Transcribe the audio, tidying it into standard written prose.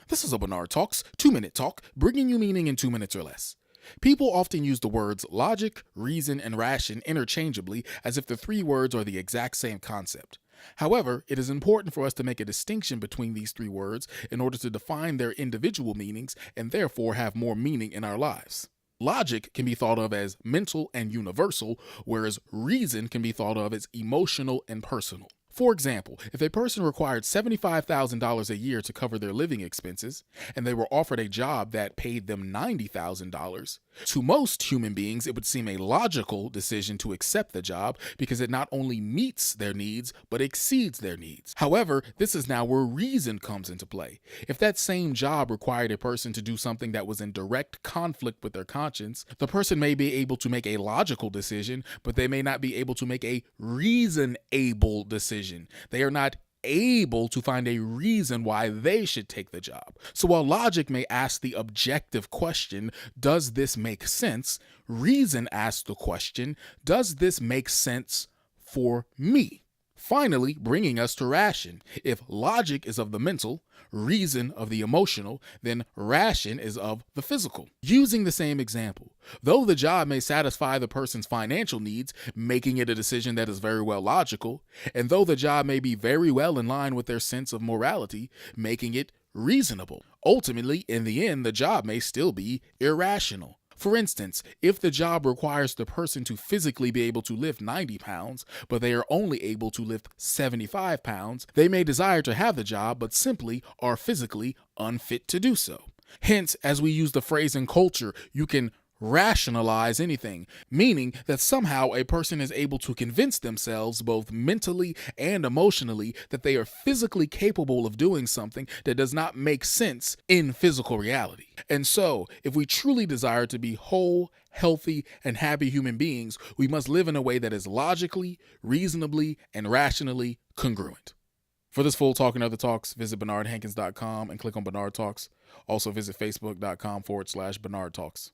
This is a Bernard Talks 2-minute talk, bringing you meaning in 2 minutes or less. People often use the words logic, reason, and ration interchangeably as if the three words are the exact same concept. However, it is important for us to make a distinction between these three words in order to define their individual meanings and therefore have more meaning in our lives. Logic can be thought of as mental and universal, whereas reason can be thought of as emotional and personal. For example, if a person required $75,000 a year to cover their living expenses, and they were offered a job that paid them $90,000, to most human beings it would seem a logical decision to accept the job because it not only meets their needs, but exceeds their needs. However, this is now where reason comes into play. If that same job required a person to do something that was in direct conflict with their conscience, the person may be able to make a logical decision, but they may not be able to make a reasonable decision. They are not able to find a reason why they should take the job. So while logic may ask the objective question, does this make sense? Reason asks the question, does this make sense for me? Finally, bringing us to ration. If logic is of the mental, reason of the emotional, then ration is of the physical. Using the same example, though the job may satisfy the person's financial needs, making it a decision that is very well logical, and though the job may be very well in line with their sense of morality, making it reasonable. Ultimately, in the end, the job may still be irrational. For instance, if the job requires the person to physically be able to lift 90 pounds, but they are only able to lift 75 pounds, they may desire to have the job, but simply are physically unfit to do so. Hence, as we use the phrase in culture, you can rationalize anything, meaning that somehow a person is able to convince themselves both mentally and emotionally that they are physically capable of doing something that does not make sense in physical reality. And so, if we truly desire to be whole, healthy, and happy human beings, we must live in a way that is logically, reasonably, and rationally congruent. For this full talk and other talks, visit BernardHankins.com and click on Bernard Talks. Also visit Facebook.com/BernardTalks.